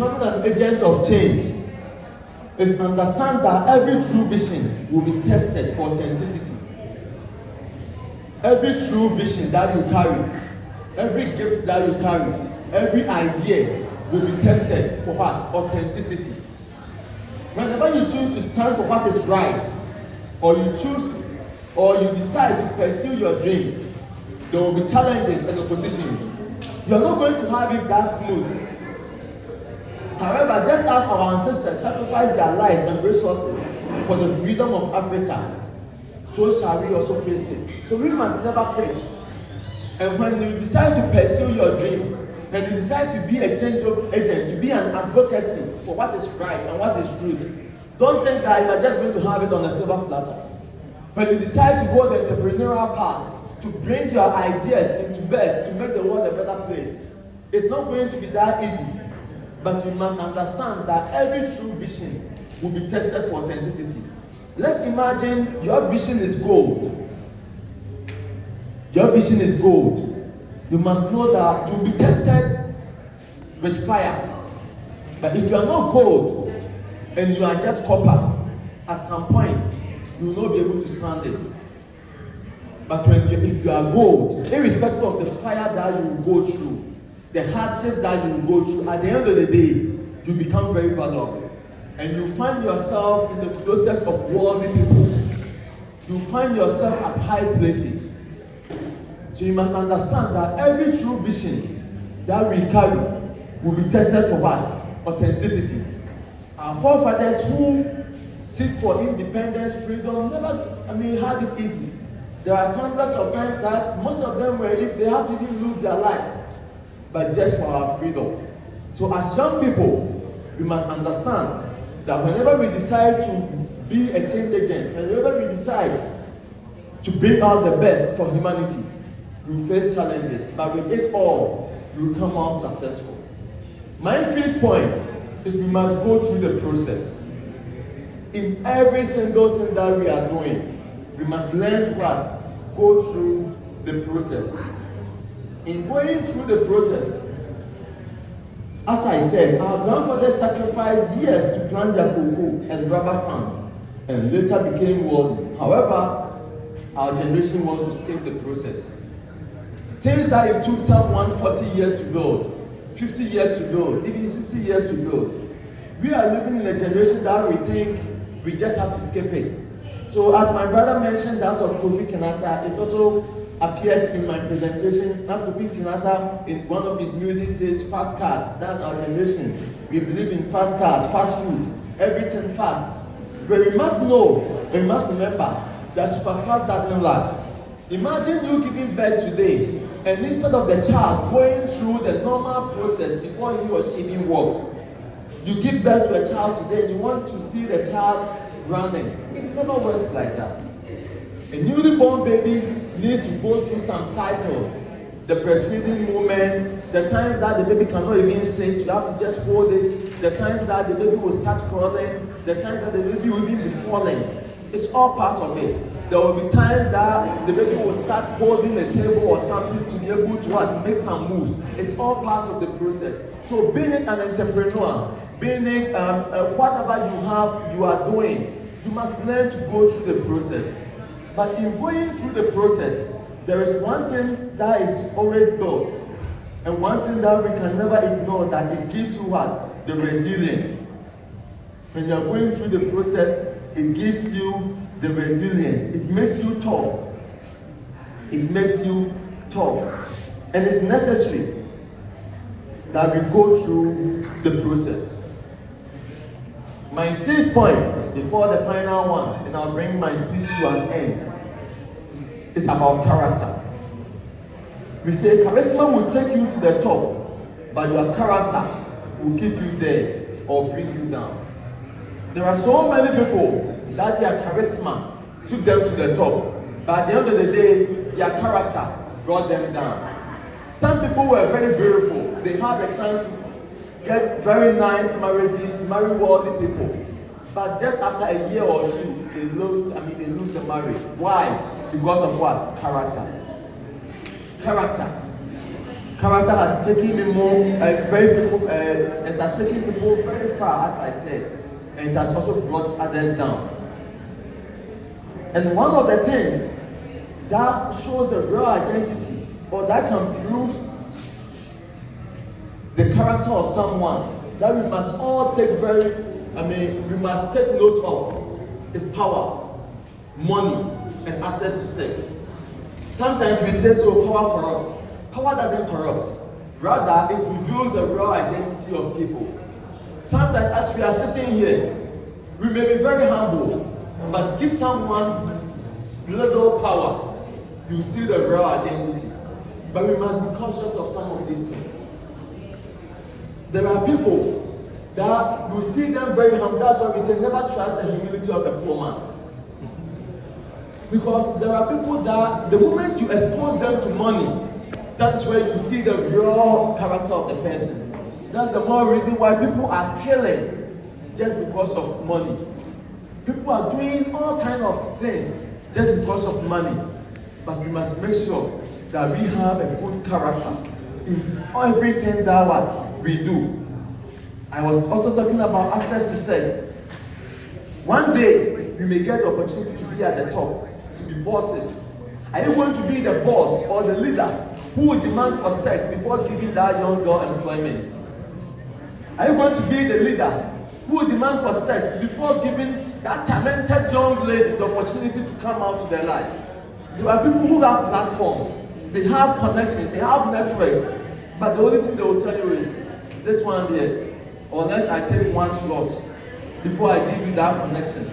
becoming an agent of change is understand that every true vision will be tested for authenticity. Every true vision that you carry, every gift that you carry, every idea will be tested for what? Authenticity. Whenever you choose to stand for what is right, or you decide to pursue your dreams, there will be challenges and oppositions. You are not going to have it that smooth. However, just as our ancestors sacrificed their lives and resources for the freedom of Africa, so shall we also face it. So we must never quit. And when you decide to pursue your dream, and you decide to be a change agent, to be an advocacy for what is right and what is truth, don't think that you are just going to have it on a silver platter. When you decide to go the entrepreneurial path, to bring your ideas into bed, to make the world a better place, it's not going to be that easy. But you must understand that every true vision will be tested for authenticity. Let's imagine your vision is gold. Your vision is gold. You must know that you will be tested with fire. But if you are not gold and you are just copper, at some point you will not be able to stand it. But if you are gold, irrespective of the fire that you will go through, the hardship that you will go through, at the end of the day, you become very valuable. And you find yourself in the closest of worldly people. You find yourself at high places. So you must understand that every true vision that we carry will be tested for what? Authenticity. Our forefathers who seek for independence, freedom, never, had it easy. There are countless of times that most of them they have to even lose their life, but just for our freedom. So as young people, we must understand that whenever we decide to be a change agent, whenever we decide to bring out the best for humanity, we face challenges, but with it all, we will come out successful. My fifth point is we must go through the process. In every single thing that we are doing, we must learn to what? Go through the process. In going through the process, as I said, our grandfathers sacrificed years to plant their cocoa and rubber farms and later became wealthy. However, our generation wants to skip the process. Things that it took someone 40 years to build, 50 years to build, even 60 years to build. We are living in a generation that we think we just have to skip it. So as my brother mentioned that of Kofi Kenyatta, it also appears in my presentation. That Kofi Kenyatta in one of his music says fast cars. That's our generation. We believe in fast cars, fast food, everything fast. But we must know, we must remember that super fast doesn't last. Imagine you giving birth today, and instead of the child going through the normal process before he or she even walks, you give birth to a child today and you want to see the child running. It never works like that. A newly born baby needs to go through some cycles. The breastfeeding moment, the times that the baby cannot even sit, you have to just hold it, the times that the baby will start crawling, the times that the baby will even be falling. It's all part of it. There will be times that the baby will start holding a table or something to be able to make some moves. It's all part of the process. So being it an entrepreneur, being it whatever you are doing, you must learn to go through the process. But in going through the process, there is one thing that is always built, and one thing that we can never ignore, that it gives you what? The resilience. When you are going through the process, it gives you the resilience. It makes you tough. It makes you tough. And it's necessary that we go through the process. My sixth point, before the final one, and I'll bring my speech to an end, is about character. We say charisma will take you to the top, but your character will keep you there or bring you down. There are so many people that their charisma took them to the top, but at the end of the day, their character brought them down. Some people were very beautiful. They had a chance to get very nice marriages, marry worldly people. But just after a year or two, they lose the marriage. Why? Because of what? Character. Character. Character has taken me it has taken people very far, as I said, and it has also brought others down. And one of the things that shows the real identity, or that can prove the character of someone, that we must all take we must take note of, is power, money, and access to sex. Sometimes we say, so power corrupts. Power doesn't corrupt. Rather, it reveals the real identity of people. Sometimes as we are sitting here, we may be very humble, but give someone little power, you see the real identity. But we must be conscious of some of these things. There are people that you see them very humble. That's why we say never trust the humility of a poor man. Because there are people that the moment you expose them to money, that's where you see the real character of the person. That's the more reason why people are killing just because of money. People are doing all kinds of things just because of money. But we must make sure that we have a good character in everything that we do. I was also talking about access to sex. One day, we may get the opportunity to be at the top, to be bosses. Are you going to be the boss or the leader who will demand for sex before giving that young girl employment? Are you going to be the leader who will demand for sex before giving that talented young lady the opportunity to come out to their life? There are people who have platforms, they have connections, they have networks, but the only thing they will tell you is, this one there, unless I take one slot before I give you that connection,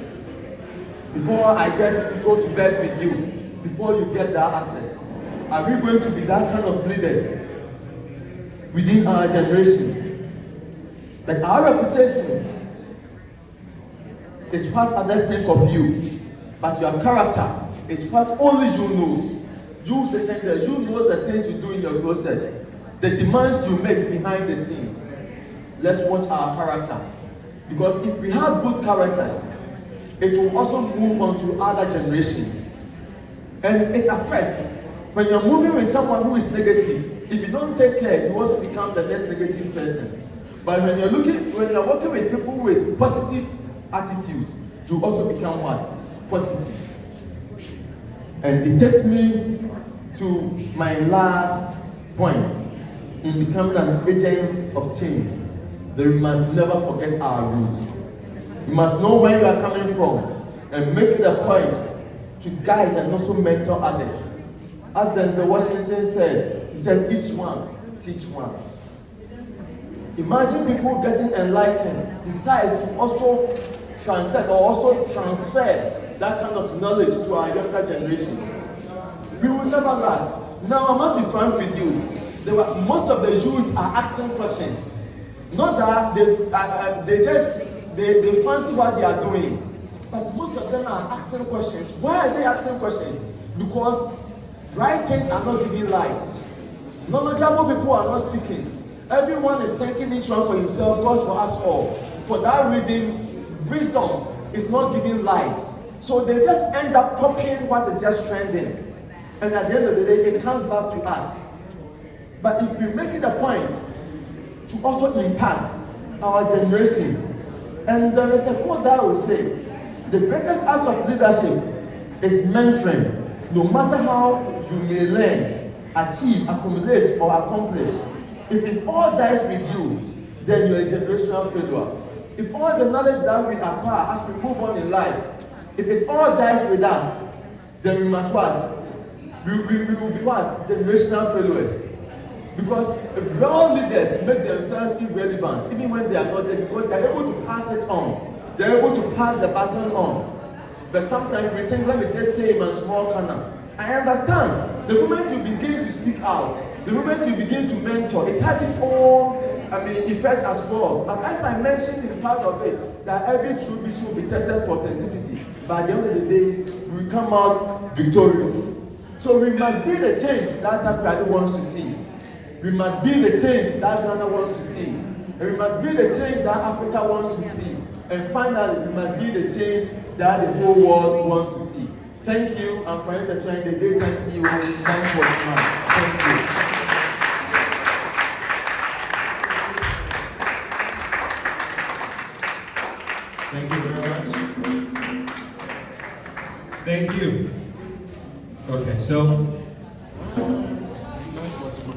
before I just go to bed with you, before you get that access. Are we going to be that kind of leaders within our generation? But our reputation is what others think of you, but your character is what only you knows. You sitting there, you know the things you do in your closet, the demands you make behind the scenes. Let's watch our character, because if we have good characters, it will also move on to other generations. And it affects. When you're moving with someone who is negative, if you don't take care, you also become the next negative person. But when you're working with people with positive attitudes, you also become what? Positive. And it takes me to my last point in becoming an agent of change. That we must never forget our roots. We must know where you are coming from and make it a point to guide and also mentor others. As Denzel Washington said, he said, each one, teach one. Imagine people getting enlightened, decides to also transcend or also transfer that kind of knowledge to our younger generation. We will never lack. Now, I must be frank with you. Most of the youths are asking questions. Not that they fancy what they are doing, but most of them are asking questions. Why are they asking questions? Because right things are not giving light. Knowledgeable people are not speaking. Everyone is thanking each one for himself, God for us all. For that reason, wisdom is not giving light. So they just end up copying what is just trending. And at the end of the day, it comes back to us. But if we make it a point to also impact our generation, and there is a quote that will say, the greatest act of leadership is mentoring. No matter how you may learn, achieve, accumulate, or accomplish, if it all dies with you, then you're a generational failure. If all the knowledge that we acquire as we move on in life, if it all dies with us, then we must what? We will be what? Generational failures. Because real leaders make themselves irrelevant, even when they are not there, because they are able to pass it on. They are able to pass the baton on. But sometimes we think, let me just stay in my small corner. I understand. The moment you begin to speak out, the moment you begin to mentor, it has its own effect as well. But as I mentioned in part of it, that every true bishop will be tested for authenticity. But at the end of the day, we will come out victorious. So we must be the change that everybody wants to see. We must be the change that Ghana wants to see. And we must be the change that Africa wants to see. And finally, we must be the change that the whole world wants to see. Thank you, and for entertaining the daytime CEO. Thanks for your time. Thank you. Thank you very much. Thank you. Okay, so